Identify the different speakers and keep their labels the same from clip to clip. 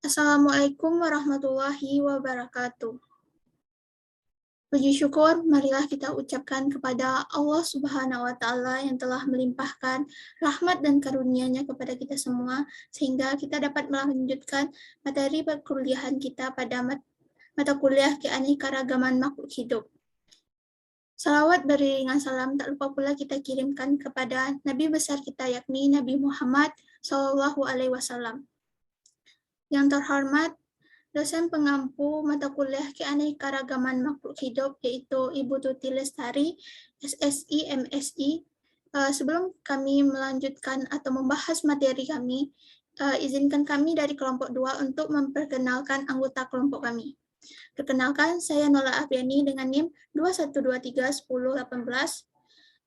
Speaker 1: Assalamualaikum warahmatullahi wabarakatuh. Puji syukur, marilah kita ucapkan kepada Allah Subhanahu wa Ta'ala yang telah melimpahkan rahmat dan karunia-Nya kepada kita semua, sehingga kita dapat melanjutkan materi perkuliahan kita pada mata kuliah keanekaragaman makhluk hidup. Salawat beriringan salam tak lupa pula kita kirimkan kepada Nabi besar kita, yakni Nabi Muhammad SAW. Yang terhormat, dosen pengampu mata kuliah keanekaragaman makhluk hidup, yaitu Ibu Tuti Lestari, SSI, MSI. Sebelum kami melanjutkan atau membahas materi kami, izinkan kami dari kelompok 2 untuk memperkenalkan anggota kelompok kami. Perkenalkan, saya Nola Apriani dengan NIM 21231018,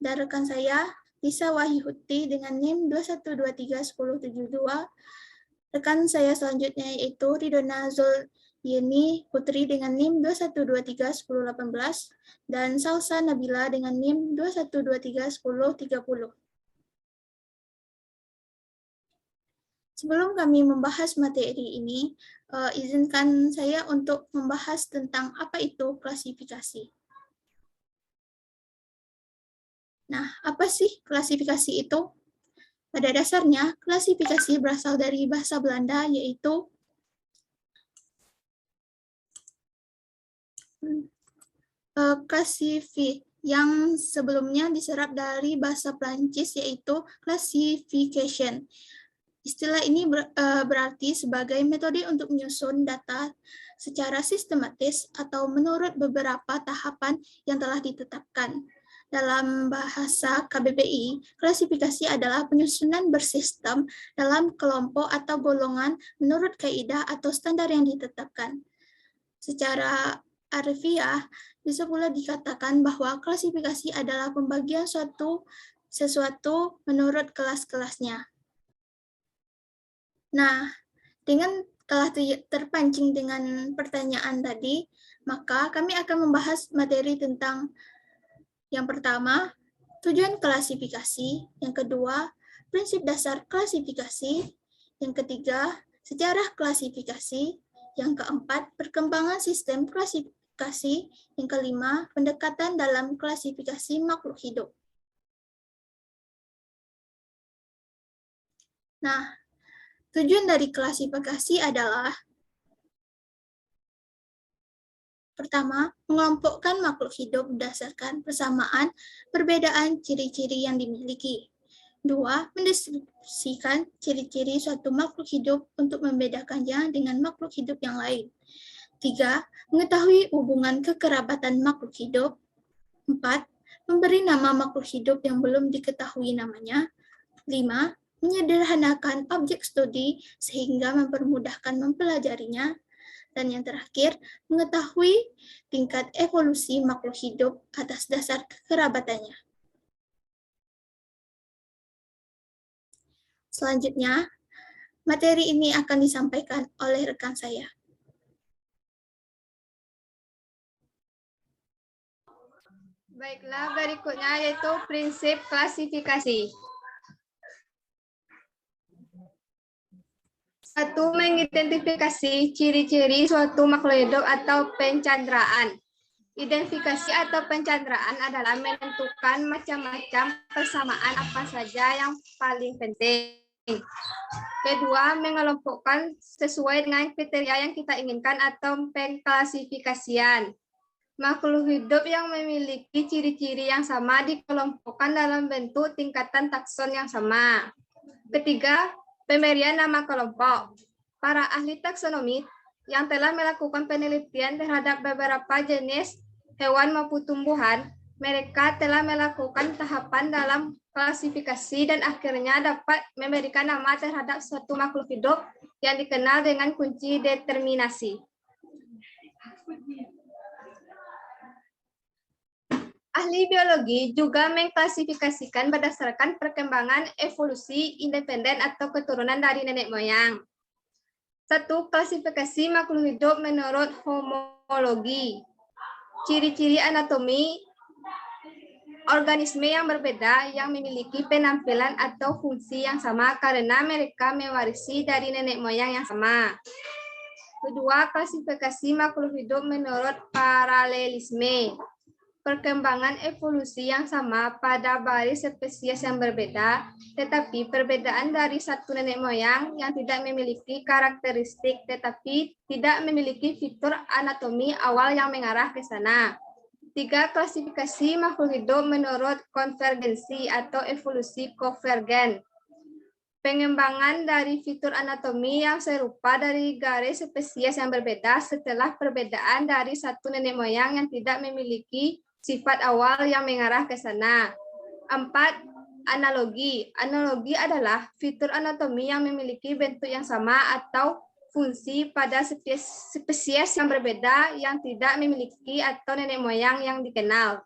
Speaker 1: dan rekan saya Lisa Wahyuti dengan NIM 21231072. Rekan saya selanjutnya yaitu Ridona Zulyeni Putri dengan NIM 21231018 dan Salsa Nabila dengan NIM 21231030. Sebelum kami membahas materi ini, izinkan saya untuk membahas tentang apa itu klasifikasi. Nah, apa sih klasifikasi itu? Pada dasarnya, klasifikasi berasal dari bahasa Belanda, yaitu yang sebelumnya diserap dari bahasa Prancis, yaitu classification. Istilah ini berarti sebagai metode untuk menyusun data secara sistematis atau menurut beberapa tahapan yang telah ditetapkan. Dalam bahasa KBBI, klasifikasi adalah penyusunan bersistem dalam kelompok atau golongan menurut kaidah atau standar yang ditetapkan. Secara harfiah, bisa pula dikatakan bahwa klasifikasi adalah pembagian sesuatu menurut kelas-kelasnya. Nah, dengan telah terpancing dengan pertanyaan tadi, maka kami akan membahas materi tentang yang pertama, tujuan klasifikasi, yang kedua, prinsip dasar klasifikasi, yang ketiga, sejarah klasifikasi, yang keempat, perkembangan sistem klasifikasi, yang kelima, pendekatan dalam klasifikasi makhluk hidup. Nah, tujuan dari klasifikasi adalah pertama, mengelompokkan makhluk hidup berdasarkan persamaan perbedaan ciri-ciri yang dimiliki. Dua, mendeskripsikan ciri-ciri suatu makhluk hidup untuk membedakannya dengan makhluk hidup yang lain. Tiga, mengetahui hubungan kekerabatan makhluk hidup. Empat, memberi nama makhluk hidup yang belum diketahui namanya. Lima, menyederhanakan objek studi sehingga mempermudahkan mempelajarinya. Dan yang terakhir, mengetahui tingkat evolusi makhluk hidup atas dasar kekerabatannya. Selanjutnya, materi ini akan disampaikan oleh rekan saya.
Speaker 2: Baiklah, berikutnya yaitu prinsip klasifikasi. Satu, mengidentifikasi ciri-ciri suatu makhluk hidup atau pencanderaan. Identifikasi atau pencanderaan adalah menentukan macam-macam persamaan apa saja yang paling penting. Kedua, mengelompokkan sesuai dengan kriteria yang kita inginkan atau pengklasifikasian. Makhluk hidup yang memiliki ciri-ciri yang sama dikelompokkan dalam bentuk tingkatan takson yang sama. Ketiga, pemberian nama kelompok. Para ahli taksonomi yang telah melakukan penelitian terhadap beberapa jenis hewan maupun tumbuhan, mereka telah melakukan tahapan dalam klasifikasi dan akhirnya dapat memberikan nama terhadap suatu makhluk hidup yang dikenal dengan kunci determinasi. Ahli biologi juga mengklasifikasikan berdasarkan perkembangan evolusi independen atau keturunan dari nenek moyang. Satu, klasifikasi makhluk hidup menurut homologi. Ciri-ciri anatomi organisme yang berbeda yang memiliki penampilan atau fungsi yang sama karena mereka mewarisi dari nenek moyang yang sama. Kedua, klasifikasi makhluk hidup menurut paralelisme. Perkembangan evolusi yang sama pada baris spesies yang berbeda, tetapi perbedaan dari satu nenek moyang yang tidak memiliki karakteristik tetapi tidak memiliki fitur anatomi awal yang mengarah ke sana. Tiga, klasifikasi makhluk hidup menurut konvergensi atau evolusi konvergen. Pengembangan dari fitur anatomi yang serupa dari garis spesies yang berbeda setelah perbedaan dari satu nenek moyang yang tidak memiliki sifat awal yang mengarah ke sana. 4. Analogi. Analogi adalah fitur anatomi yang memiliki bentuk yang sama atau fungsi pada spesies yang berbeda yang tidak memiliki atau nenek moyang yang dikenal.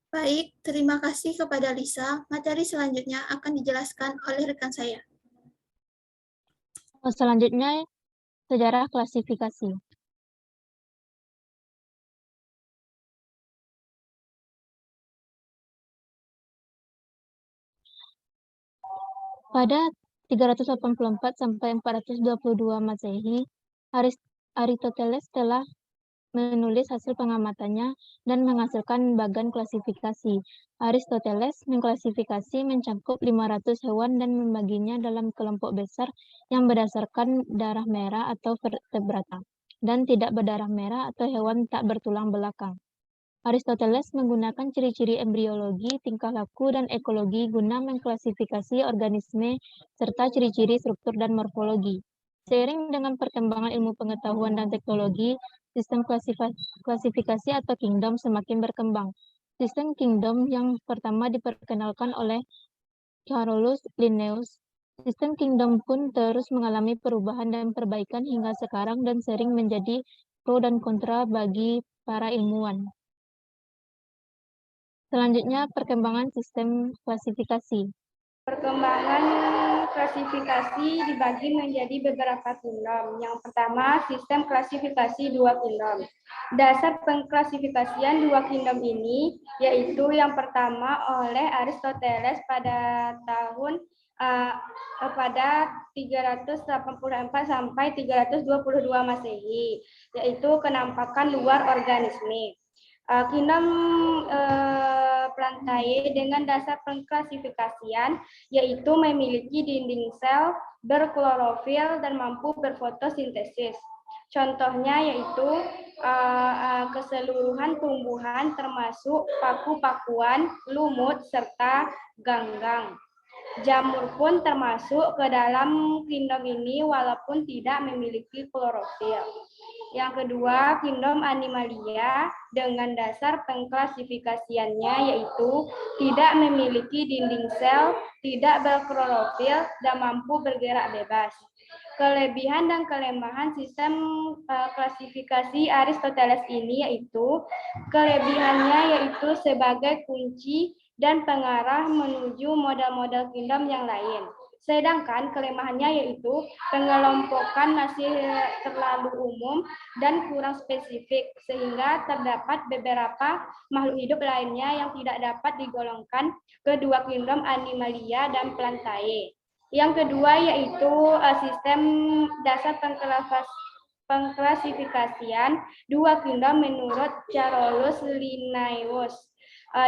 Speaker 1: Baik, terima kasih kepada Lisa. Materi selanjutnya akan dijelaskan oleh rekan saya.
Speaker 3: Selanjutnya, sejarah klasifikasi. Pada 384 sampai 422 Masehi, Aristoteles telah menulis hasil pengamatannya dan menghasilkan bagan klasifikasi. Aristoteles mengklasifikasi mencakup 500 hewan dan membaginya dalam kelompok besar yang berdasarkan darah merah atau vertebrata dan tidak berdarah merah atau hewan tak bertulang belakang. Aristoteles menggunakan ciri-ciri embriologi, tingkah laku, dan ekologi guna mengklasifikasi organisme serta ciri-ciri struktur dan morfologi. Seiring dengan perkembangan ilmu pengetahuan dan teknologi, sistem klasifikasi atau kingdom semakin berkembang. Sistem kingdom yang pertama diperkenalkan oleh Carolus Linnaeus. Sistem kingdom pun terus mengalami perubahan dan perbaikan hingga sekarang dan sering menjadi pro dan kontra bagi para ilmuwan. Selanjutnya, perkembangan sistem klasifikasi.
Speaker 4: Perkembangan klasifikasi dibagi menjadi beberapa kingdom. Yang pertama, sistem klasifikasi dua kingdom. Dasar pengklasifikasian dua kingdom ini yaitu yang pertama oleh Aristoteles pada tahun pada 384 sampai 322 Masehi, yaitu kenampakan luar organisme. Kingdom Plantae dengan dasar pengklasifikasian yaitu memiliki dinding sel berklorofil dan mampu berfotosintesis. Contohnya yaitu keseluruhan tumbuhan termasuk paku-pakuan, lumut, serta ganggang. Jamur pun termasuk ke dalam kingdom ini walaupun tidak memiliki klorofil. Yang kedua, kingdom Animalia dengan dasar pengklasifikasiannya yaitu tidak memiliki dinding sel, tidak berklorofil, dan mampu bergerak bebas. Kelebihan dan kelemahan sistem klasifikasi Aristoteles ini yaitu kelebihannya yaitu sebagai kunci dan pengarah menuju model-model kingdom yang lain. Sedangkan kelemahannya yaitu pengelompokan masih terlalu umum dan kurang spesifik, sehingga terdapat beberapa makhluk hidup lainnya yang tidak dapat digolongkan kedua kingdom Animalia dan Plantae. Yang kedua yaitu sistem dasar pengklasifikasian dua kingdom menurut Carolus Linnaeus,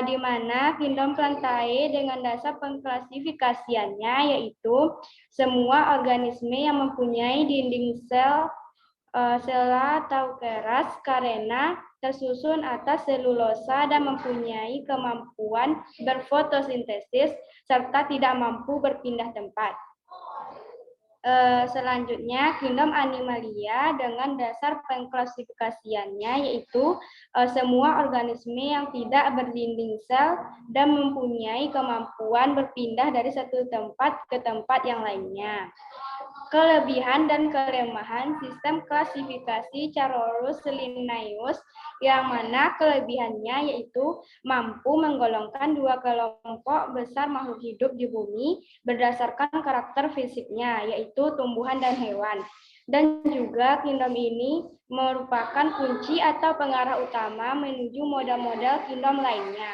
Speaker 4: di mana kingdom Plantae dengan dasar pengklasifikasiannya yaitu semua organisme yang mempunyai dinding sel sela atau keras karena tersusun atas selulosa dan mempunyai kemampuan berfotosintesis serta tidak mampu berpindah tempat. Selanjutnya, kingdom Animalia dengan dasar pengklasifikasiannya yaitu semua organisme yang tidak berdinding sel dan mempunyai kemampuan berpindah dari satu tempat ke tempat yang lainnya. Kelebihan dan kelemahan sistem klasifikasi Carolus Linnaeus yang mana kelebihannya yaitu mampu menggolongkan dua kelompok besar makhluk hidup di bumi berdasarkan karakter fisiknya yaitu tumbuhan dan hewan. Dan juga kingdom ini merupakan kunci atau pengarah utama menuju model-model kingdom lainnya.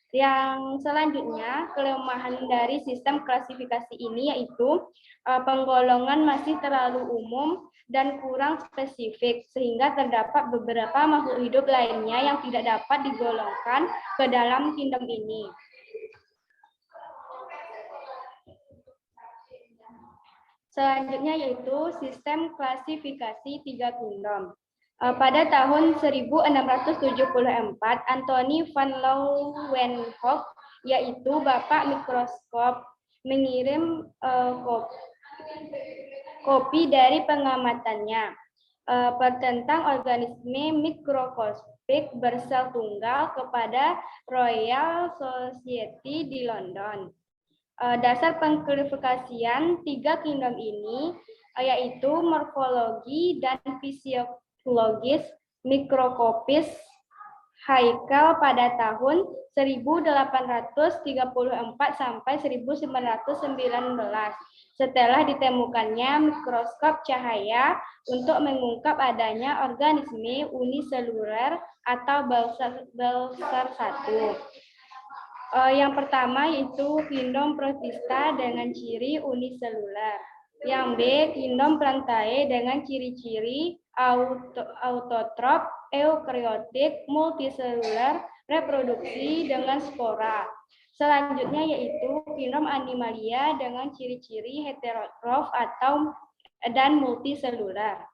Speaker 4: Yang selanjutnya, kelemahan dari sistem klasifikasi ini yaitu penggolongan masih terlalu umum dan kurang spesifik, sehingga terdapat beberapa makhluk hidup lainnya yang tidak dapat digolongkan ke dalam kingdom ini. Selanjutnya yaitu sistem klasifikasi 3 kingdom. Pada tahun 1674, Anthony van Leeuwenhoek, yaitu Bapak Mikroskop, mengirim kopi dari pengamatannya tentang organisme mikroskopik bersel tunggal kepada Royal Society di London. Dasar pengklasifikasian 3 kingdom ini yaitu morfologi dan fisiologis mikroskopis Haeckel pada tahun 1834 sampai 1919 setelah ditemukannya mikroskop cahaya untuk mengungkap adanya organisme uniseluler atau Belser 1. Yang pertama yaitu kingdom Protista dengan ciri uniseluler. Yang B, kingdom Plantae dengan ciri-ciri autotrop, eukariotik, multiseluler, reproduksi dengan spora. Selanjutnya yaitu kingdom Animalia dengan ciri-ciri heterotrof dan multiseluler.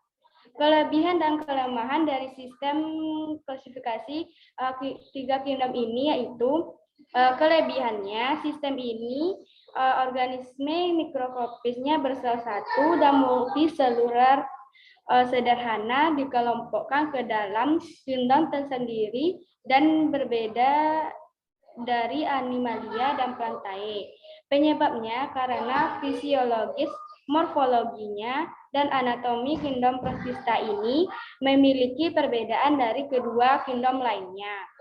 Speaker 4: Kelebihan dan kelemahan dari sistem klasifikasi 3 kingdom ini yaitu kelebihannya, sistem ini organisme mikroskopisnya bersel satu dan multiseluler sederhana dikelompokkan ke dalam kingdom tersendiri dan berbeda dari Animalia dan Plantae. Penyebabnya karena fisiologis, morfologinya, dan anatomi kingdom Protista ini memiliki perbedaan dari kedua kingdom lainnya.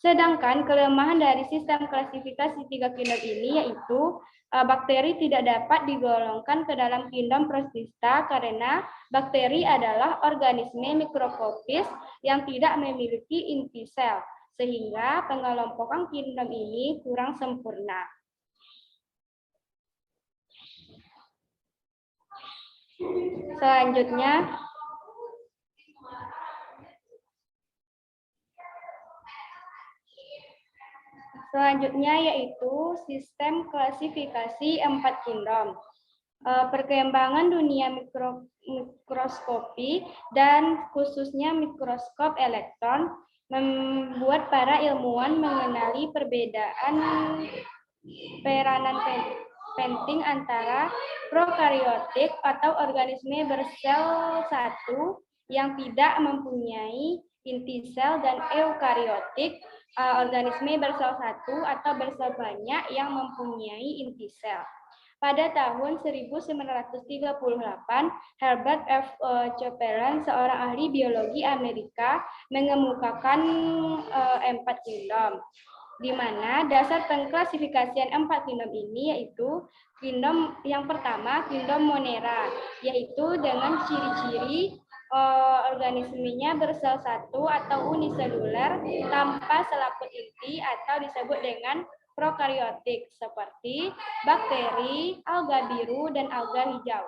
Speaker 4: Sedangkan kelemahan dari sistem klasifikasi 3 kingdom ini yaitu bakteri tidak dapat digolongkan ke dalam kingdom Protista karena bakteri adalah organisme mikroskopis yang tidak memiliki inti sel, sehingga pengelompokan kingdom ini kurang sempurna. Selanjutnya yaitu sistem klasifikasi 4 kingdom. Perkembangan dunia mikroskopi dan khususnya mikroskop elektron membuat para ilmuwan mengenali perbedaan peranan penting antara prokariotik atau organisme bersel satu yang tidak mempunyai inti sel dan eukariotik organisme bersel satu atau bersel banyak yang mempunyai inti sel. Pada tahun 1938, Herbert F. Copeland, seorang ahli biologi Amerika, mengemukakan 4 kingdom, di mana dasar pengklasifikasian 4 kingdom ini yaitu kingdom yang pertama, kingdom Monera, yaitu dengan ciri-ciri organismenya bersel satu atau uniseluler tanpa selaput inti atau disebut dengan prokariotik seperti bakteri, alga biru, dan alga hijau.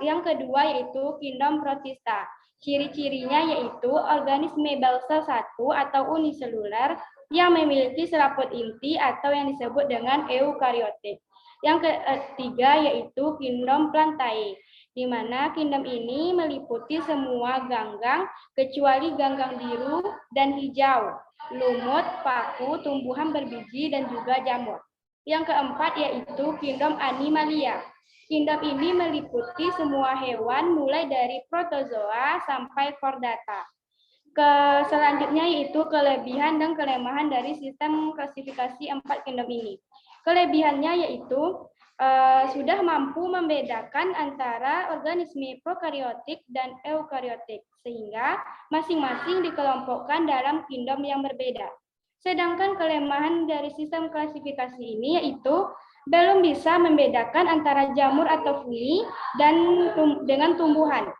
Speaker 4: Yang kedua yaitu kingdom Protista. Ciri-cirinya yaitu organisme bersel satu atau uniseluler yang memiliki selaput inti atau yang disebut dengan eukariotik. Yang ketiga yaitu kingdom Plantae, di mana kingdom ini meliputi semua ganggang kecuali ganggang biru dan hijau, lumut, paku, tumbuhan berbiji, dan juga jamur. Yang keempat yaitu kingdom Animalia. Kingdom ini meliputi semua hewan mulai dari protozoa sampai chordata. Selanjutnya yaitu kelebihan dan kelemahan dari sistem klasifikasi 4 kingdom ini. Kelebihannya yaitu sudah mampu membedakan antara organisme prokariotik dan eukariotik, sehingga masing-masing dikelompokkan dalam kingdom yang berbeda. Sedangkan kelemahan dari sistem klasifikasi ini yaitu belum bisa membedakan antara jamur atau fungi dengan tumbuhan.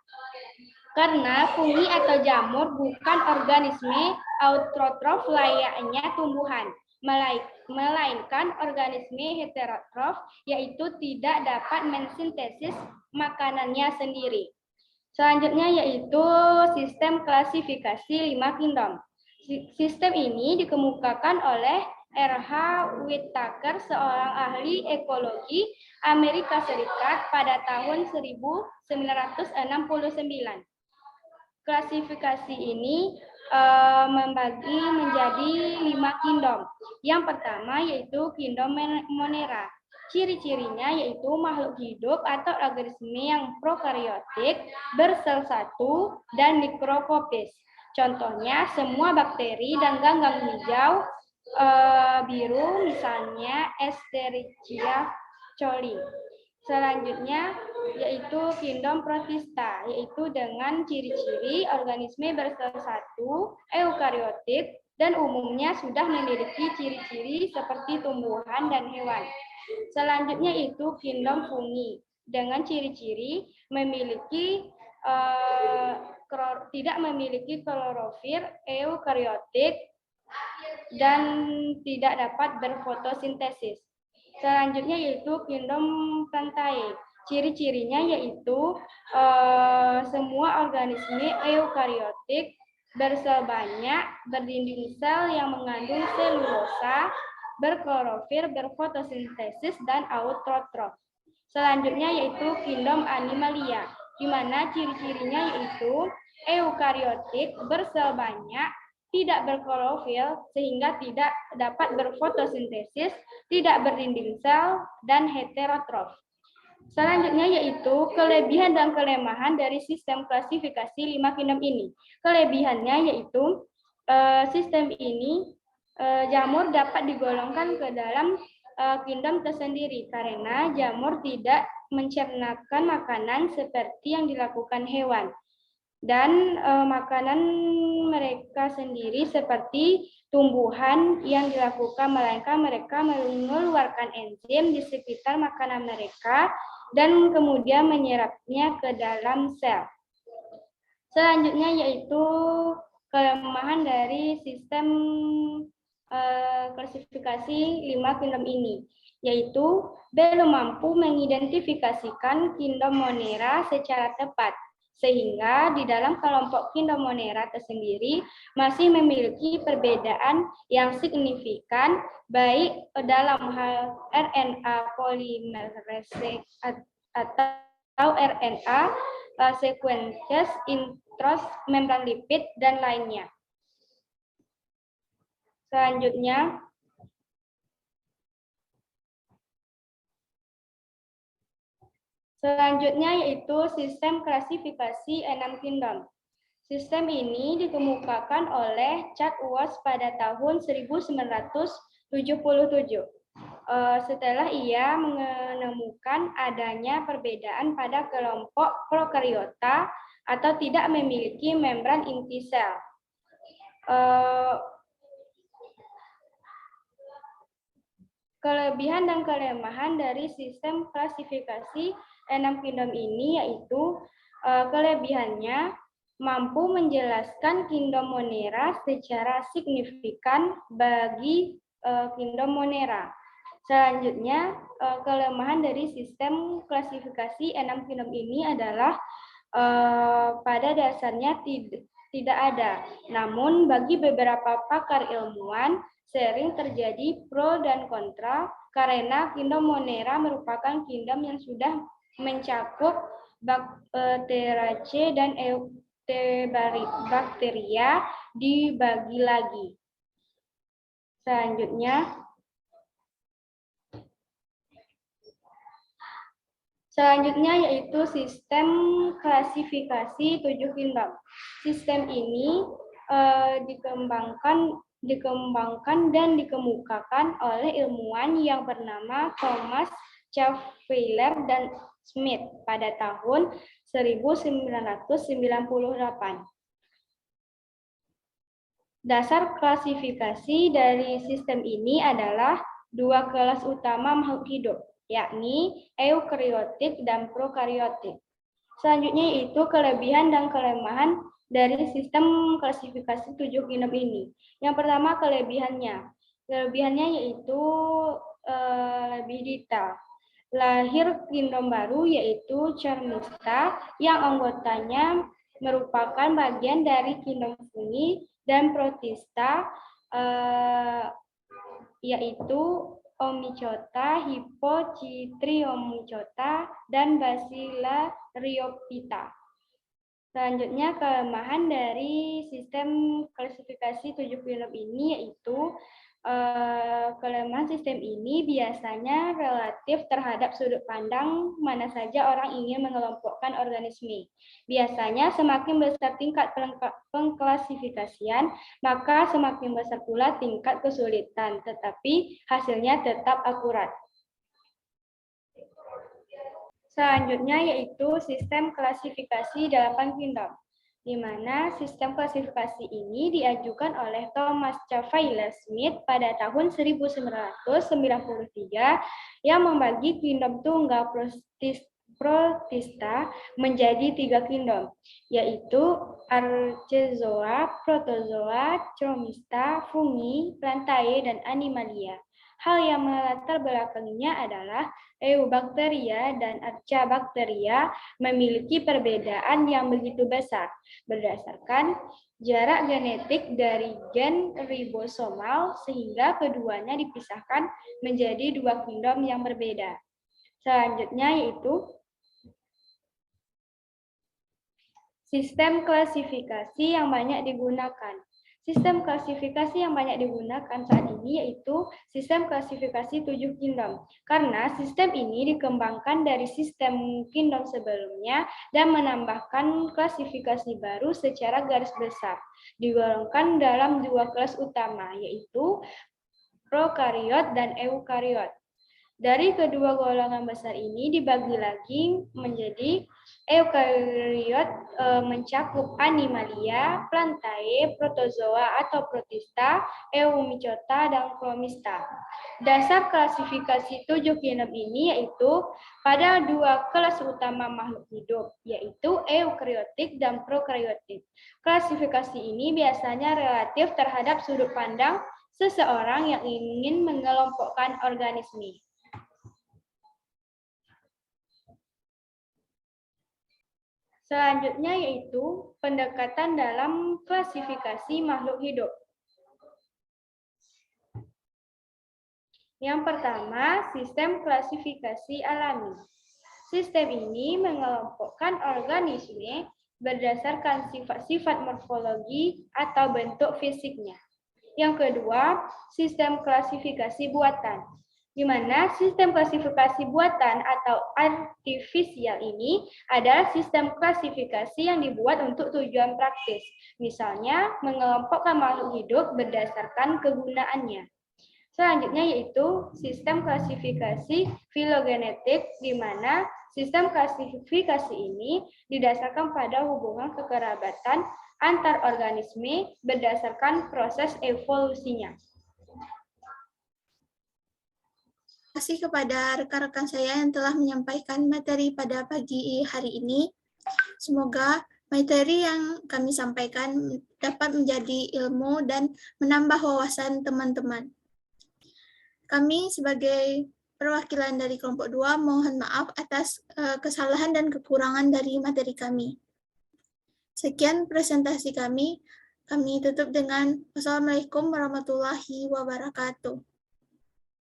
Speaker 4: Karena fungi atau jamur bukan organisme autotrof layaknya tumbuhan, melainkan organisme heterotrof, yaitu tidak dapat mensintesis makanannya sendiri. Selanjutnya yaitu sistem klasifikasi 5 kingdom. Sistem ini dikemukakan oleh R.H. Whittaker, seorang ahli ekologi Amerika Serikat pada tahun 1969. Klasifikasi ini membagi menjadi 5 kingdom. Yang pertama yaitu kingdom Monera. Ciri-cirinya yaitu makhluk hidup atau organisme yang prokariotik, bersel satu, dan mikrokopis. Contohnya semua bakteri dan ganggang hijau biru, misalnya Escherichia coli. Selanjutnya yaitu kingdom Protista, yaitu dengan ciri-ciri organisme bersel satu, eukariotik, dan umumnya sudah memiliki ciri-ciri seperti tumbuhan dan hewan. Selanjutnya itu kingdom Fungi, dengan ciri-ciri memiliki tidak memiliki klorofil, eukariotik, dan tidak dapat berfotosintesis. Selanjutnya yaitu kingdom Plantae. Ciri-cirinya yaitu semua organisme eukariotik, bersel banyak, berdinding sel yang mengandung selulosa, berklorofil, berfotosintesis, dan autotrof. Selanjutnya yaitu kingdom Animalia, di mana ciri-cirinya yaitu eukariotik, bersel banyak, tidak berklorofil sehingga tidak dapat berfotosintesis, tidak berdinding sel, dan heterotrof. Selanjutnya yaitu kelebihan dan kelemahan dari sistem klasifikasi 5 kingdom ini. Kelebihannya yaitu sistem ini jamur dapat digolongkan ke dalam kingdom tersendiri karena jamur tidak mencernakan makanan seperti yang dilakukan hewan. Dan makanan mereka sendiri seperti tumbuhan yang dilakukan, melainkan mereka mengeluarkan enzim di sekitar makanan mereka dan kemudian menyerapnya ke dalam sel. Selanjutnya yaitu kelemahan dari sistem klasifikasi 5 kingdom ini, yaitu belum mampu mengidentifikasikan kingdom Monera secara tepat, sehingga di dalam kelompok kingdom Monera tersendiri masih memiliki perbedaan yang signifikan baik dalam hal RNA polymerase atau RNA sequences, intros, membran lipid, dan lainnya. Selanjutnya yaitu sistem klasifikasi 6 kingdom. Sistem ini dikemukakan oleh Chad Watts pada tahun 1977. Setelah ia menemukan adanya perbedaan pada kelompok prokariota atau tidak memiliki membran inti sel. Kelebihan dan kelemahan dari sistem klasifikasi 6 kingdom ini yaitu kelebihannya mampu menjelaskan kingdom Monera secara signifikan bagi kingdom Monera. Selanjutnya, kelemahan dari sistem klasifikasi 6 kingdom ini adalah pada dasarnya tidak ada. Namun bagi beberapa pakar ilmuwan sering terjadi pro dan kontra karena kingdom Monera merupakan kingdom yang sudah mencakup Bacteriaceae dan Eutebacteria dibagi lagi. Selanjutnya yaitu sistem klasifikasi 7 kingdom. Sistem ini dikembangkan dan dikemukakan oleh ilmuwan yang bernama Thomas Cavalier dan Smith pada tahun 1998. Dasar klasifikasi dari sistem ini adalah 2 kelas utama makhluk hidup, yakni eukariotik dan prokariotik. Selanjutnya yaitu kelebihan dan kelemahan dari sistem klasifikasi 7 kingdom ini. Yang pertama kelebihannya, Kelebihannya yaitu lebih detail. Lahir kingdom baru yaitu Chormista yang anggotanya merupakan bagian dari kingdom Fungi dan Protista yaitu Oomycota, Hippocytriomycota, dan Bacilla rhiophyta. Selanjutnya, kelemahan dari sistem klasifikasi 7 kingdom ini yaitu kelemahan sistem ini biasanya relatif terhadap sudut pandang mana saja orang ingin mengelompokkan organisme. Biasanya semakin besar tingkat pengklasifikasian, maka semakin besar pula tingkat kesulitan, tetapi hasilnya tetap akurat. Selanjutnya yaitu sistem klasifikasi 8 kingdom, di mana sistem klasifikasi ini diajukan oleh Thomas Cavalier Smith pada tahun 1993 yang membagi kingdom tunggal Protista menjadi 3 kingdom, yaitu Archezoa, Protozoa, Chormista, Fungi, Plantae, dan Animalia. Hal yang melatar belakanginya adalah Eubacteria dan Archaebacteria memiliki perbedaan yang begitu besar berdasarkan jarak genetik dari gen ribosomal sehingga keduanya dipisahkan menjadi 2 kingdom yang berbeda. Selanjutnya yaitu sistem klasifikasi yang banyak digunakan. Sistem klasifikasi yang banyak digunakan saat ini yaitu sistem klasifikasi 7 kingdom. Karena sistem ini dikembangkan dari sistem kingdom sebelumnya dan menambahkan klasifikasi baru secara garis besar. Digolongkan dalam 2 kelas utama yaitu prokariot dan eukariot. Dari kedua golongan besar ini dibagi lagi menjadi eukariot mencakup Animalia, Plantae, Protozoa atau Protista, Eumycota, dan Chromista. Dasar klasifikasi 7 kingdom ini yaitu pada 2 kelas utama makhluk hidup, yaitu eukariotik dan prokariotik. Klasifikasi ini biasanya relatif terhadap sudut pandang seseorang yang ingin mengelompokkan organisme. Selanjutnya yaitu pendekatan dalam klasifikasi makhluk hidup. Yang pertama, sistem klasifikasi alami. Sistem ini mengelompokkan organisme berdasarkan sifat-sifat morfologi atau bentuk fisiknya. Yang kedua, sistem klasifikasi buatan, di mana sistem klasifikasi buatan atau artifisial ini adalah sistem klasifikasi yang dibuat untuk tujuan praktis, misalnya mengelompokkan makhluk hidup berdasarkan kegunaannya. Selanjutnya yaitu sistem klasifikasi filogenetik, di mana sistem klasifikasi ini didasarkan pada hubungan kekerabatan antar organisme berdasarkan proses evolusinya.
Speaker 1: Terima kasih kepada rekan-rekan saya yang telah menyampaikan materi pada pagi hari ini. Semoga materi yang kami sampaikan dapat menjadi ilmu dan menambah wawasan teman-teman. Kami sebagai perwakilan dari kelompok 2 mohon maaf atas kesalahan dan kekurangan dari materi kami. Sekian presentasi kami tutup dengan wassalamualaikum warahmatullahi wabarakatuh.